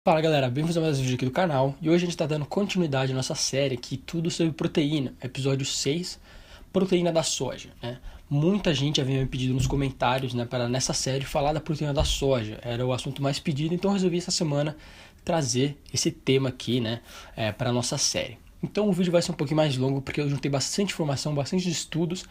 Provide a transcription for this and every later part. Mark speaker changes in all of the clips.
Speaker 1: Fala galera, bem-vindos a mais um vídeo aqui do canal e hoje a gente está dando continuidade à nossa série aqui, tudo sobre proteína, episódio 6, proteína da soja, né? Muita gente havia me pedido nos comentários, né, para nessa série falar da proteína da soja, era o assunto mais pedido, então eu resolvi essa semana trazer esse tema aqui, né, para a nossa série. Então o vídeo vai ser um pouquinho mais longo porque eu juntei bastante informação, bastante estudos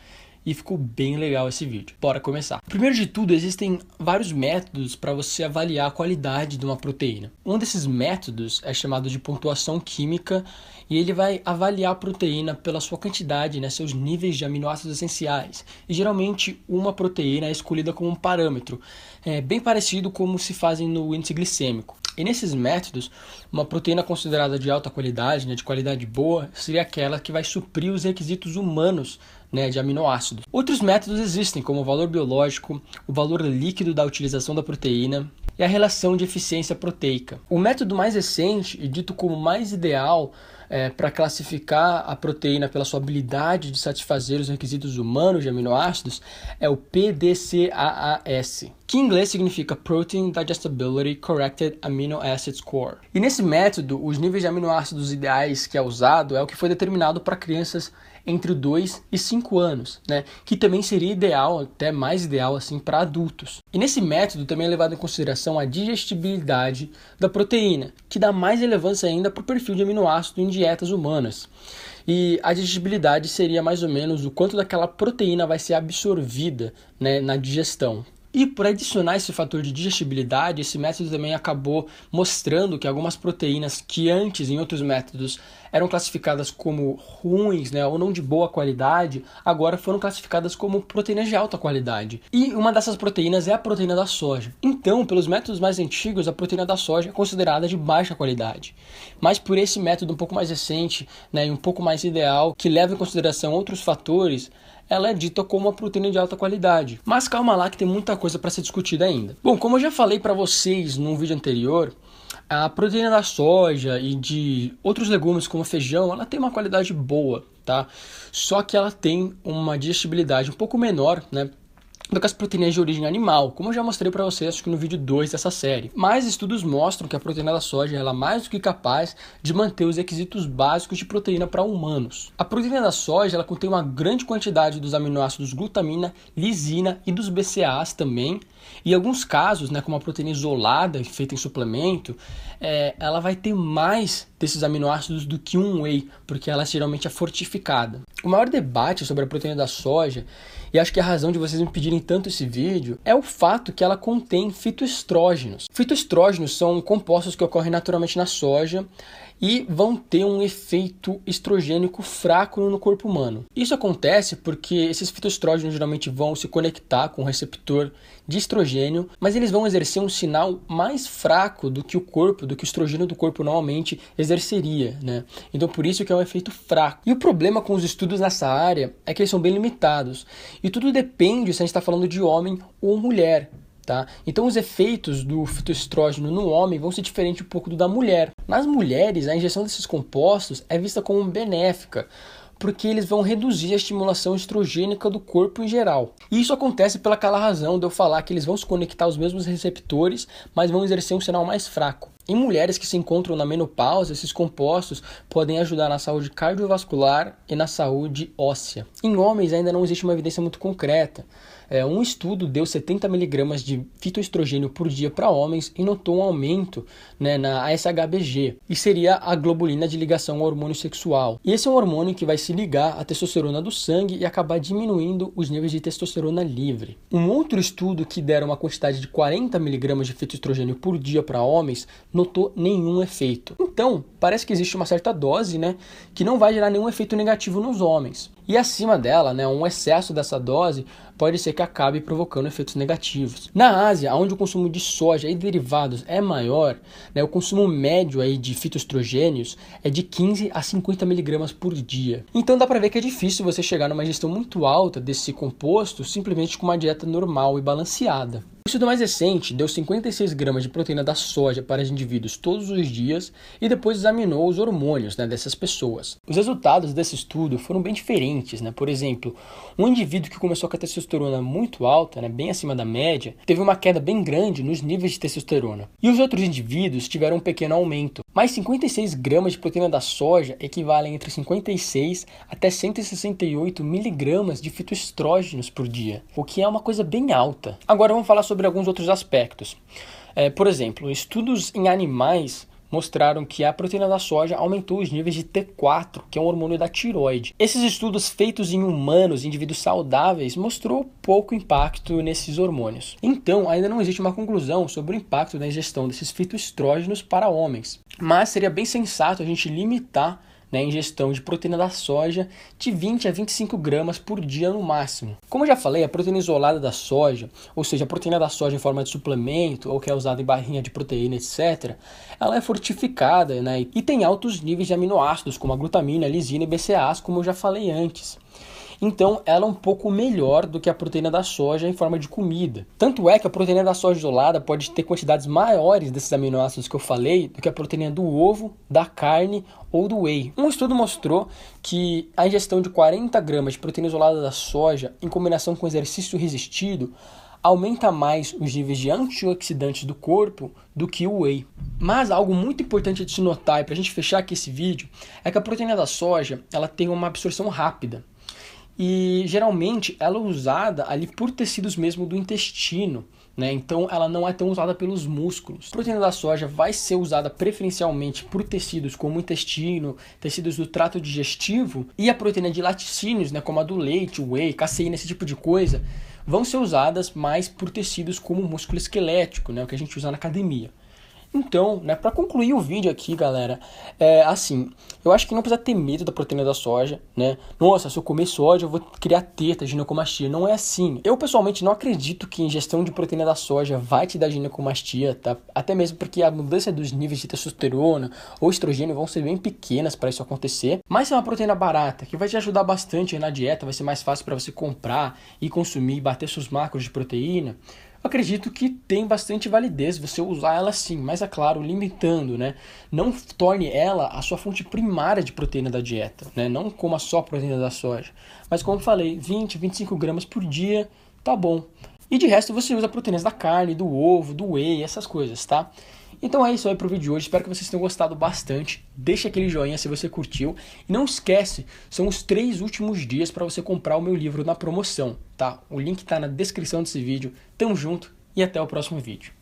Speaker 1: e ficou bem legal esse vídeo. Bora começar. Primeiro de tudo, existem vários métodos para você avaliar a qualidade de uma proteína. Um desses métodos é chamado de pontuação química e ele vai avaliar a proteína pela sua quantidade, né, seus níveis de aminoácidos essenciais. E geralmente uma proteína é escolhida como um parâmetro, bem parecido como se fazem no índice glicêmico. E nesses métodos, uma proteína considerada de alta qualidade, né, de qualidade boa, seria aquela que vai suprir os requisitos humanos, né, de aminoácidos. Outros métodos existem, como o valor biológico, o valor líquido da utilização da proteína e a relação de eficiência proteica. O método mais recente e dito como mais ideal para classificar a proteína pela sua habilidade de satisfazer os requisitos humanos de aminoácidos é o PDCAAS, que em inglês significa Protein Digestibility Corrected Amino Acid Score. E nesse método, os níveis de aminoácidos ideais que é usado é o que foi determinado para crianças entre 2 e 5 anos, né? Que também seria ideal, até mais ideal assim, para adultos. E nesse método também é levado em consideração a digestibilidade da proteína, que dá mais relevância ainda para o perfil de aminoácido em dietas humanas. E a digestibilidade seria mais ou menos o quanto daquela proteína vai ser absorvida, né, na digestão. E por adicionar esse fator de digestibilidade, esse método também acabou mostrando que algumas proteínas que antes, em outros métodos, eram classificadas como ruins, né, ou não de boa qualidade, agora foram classificadas como proteínas de alta qualidade. E uma dessas proteínas é a proteína da soja. Então, pelos métodos mais antigos, a proteína da soja é considerada de baixa qualidade. Mas por esse método um pouco mais recente, né, e um pouco mais ideal, que leva em consideração outros fatores, ela é dita como uma proteína de alta qualidade. Mas calma lá que tem muita coisa para ser discutida ainda. Bom, como eu já falei para vocês num vídeo anterior, a proteína da soja e de outros legumes como feijão, ela tem uma qualidade boa, tá? Só que ela tem uma digestibilidade um pouco menor, né, do que as proteínas de origem animal, como eu já mostrei para vocês acho que no vídeo 2 dessa série. Mas estudos mostram que a proteína da soja ela é mais do que capaz de manter os requisitos básicos de proteína para humanos. A proteína da soja ela contém uma grande quantidade dos aminoácidos glutamina, lisina e dos BCAAs também. E em alguns casos, né, como a proteína isolada, feita em suplemento, ela vai ter mais desses aminoácidos do que um whey, porque ela geralmente é fortificada. O maior debate sobre a proteína da soja, e acho que a razão de vocês me pedirem tanto esse vídeo, é o fato que ela contém fitoestrógenos. Fitoestrógenos são compostos que ocorrem naturalmente na soja e vão ter um efeito estrogênico fraco no corpo humano. Isso acontece porque esses fitoestrógenos geralmente vão se conectar com o receptor de estrogênio, mas eles vão exercer um sinal mais fraco do que o estrogênio do corpo normalmente exerceria, né? Então por isso que é um efeito fraco. E o problema com os estudos nessa área é que eles são bem limitados. E tudo depende se a gente está falando de homem ou mulher. Tá? Então os efeitos do fitoestrógeno no homem vão ser diferentes um pouco do da mulher. Nas mulheres, a injeção desses compostos é vista como benéfica, porque eles vão reduzir a estimulação estrogênica do corpo em geral. E isso acontece pelaquela razão de eu falar que eles vão se conectar aos mesmos receptores, mas vão exercer um sinal mais fraco. Em mulheres que se encontram na menopausa, esses compostos podem ajudar na saúde cardiovascular e na saúde óssea. Em homens ainda não existe uma evidência muito concreta. Um estudo deu 70 mg de fitoestrogênio por dia para homens e notou um aumento, né, na ASHBG, e seria a globulina de ligação ao hormônio sexual. E esse é um hormônio que vai se ligar à testosterona do sangue e acabar diminuindo os níveis de testosterona livre. Um outro estudo que dera uma quantidade de 40 mg de fitoestrogênio por dia para homens notou nenhum efeito. Então, parece que existe uma certa dose, né, que não vai gerar nenhum efeito negativo nos homens. E acima dela, né, um excesso dessa dose pode ser que acabe provocando efeitos negativos. Na Ásia, onde o consumo de soja e derivados é maior, né, o consumo médio aí de fitoestrogênios é de 15 a 50 mg por dia. Então dá para ver que é difícil você chegar numa ingestão muito alta desse composto simplesmente com uma dieta normal e balanceada. O estudo mais recente deu 56 gramas de proteína da soja para os indivíduos todos os dias e depois examinou os hormônios, né, dessas pessoas. Os resultados desse estudo foram bem diferentes, né? Por exemplo, um indivíduo que começou com a testosterona muito alta, né, bem acima da média, teve uma queda bem grande nos níveis de testosterona. E os outros indivíduos tiveram um pequeno aumento. Mas 56 gramas de proteína da soja equivalem entre 56 até 168 miligramas de fitoestrógenos por dia, o que é uma coisa bem alta. Agora vamos falar sobre alguns outros aspectos. Por exemplo, estudos em animais mostraram que a proteína da soja aumentou os níveis de T4, que é um hormônio da tireoide. Esses estudos feitos em humanos, indivíduos saudáveis, mostrou pouco impacto nesses hormônios. Então, ainda não existe uma conclusão sobre o impacto da ingestão desses fitoestrógenos para homens. Mas seria bem sensato a gente limitar, né, a ingestão de proteína da soja de 20 a 25 gramas por dia no máximo. Como eu já falei, a proteína isolada da soja, ou seja, a proteína da soja em forma de suplemento ou que é usada em barrinha de proteína, etc., ela é fortificada, né, e tem altos níveis de aminoácidos como a glutamina, a lisina e BCAAs, como eu já falei antes. Então, ela é um pouco melhor do que a proteína da soja em forma de comida. Tanto é que a proteína da soja isolada pode ter quantidades maiores desses aminoácidos que eu falei do que a proteína do ovo, da carne ou do whey. Um estudo mostrou que a ingestão de 40 gramas de proteína isolada da soja em combinação com exercício resistido aumenta mais os níveis de antioxidantes do corpo do que o whey. Mas algo muito importante de se notar, e para a gente fechar aqui esse vídeo, é que a proteína da soja ela tem uma absorção rápida. E geralmente ela é usada ali por tecidos mesmo do intestino, né? Então ela não é tão usada pelos músculos. A proteína da soja vai ser usada preferencialmente por tecidos como o intestino, tecidos do trato digestivo, e a proteína de laticínios, né, como a do leite, o whey, caseína, esse tipo de coisa, vão ser usadas mais por tecidos como o músculo esquelético, né, o que a gente usa na academia. Então, né, para concluir o vídeo aqui, galera, assim, eu acho que não precisa ter medo da proteína da soja, né? Nossa, se eu comer soja eu vou criar teta, ginecomastia. Não é assim. Eu, pessoalmente, não acredito que a ingestão de proteína da soja vai te dar ginecomastia, tá? Até mesmo porque a mudança dos níveis de testosterona ou estrogênio vão ser bem pequenas para isso acontecer. Mas é uma proteína barata, que vai te ajudar bastante aí na dieta, vai ser mais fácil para você comprar e consumir, bater seus macros de proteína. Acredito que tem bastante validez você usar ela sim, mas é claro, limitando, né? Não torne ela a sua fonte primária de proteína da dieta, né? Não coma só proteína da soja. Mas como eu falei, 20, 25 gramas por dia, tá bom. E de resto você usa proteínas da carne, do ovo, do whey, essas coisas, tá? Então é isso aí pro vídeo de hoje, espero que vocês tenham gostado bastante, deixa aquele joinha se você curtiu, e não esquece, são os 3 últimos dias para você comprar o meu livro na promoção, tá? O link tá na descrição desse vídeo, tamo junto e até o próximo vídeo.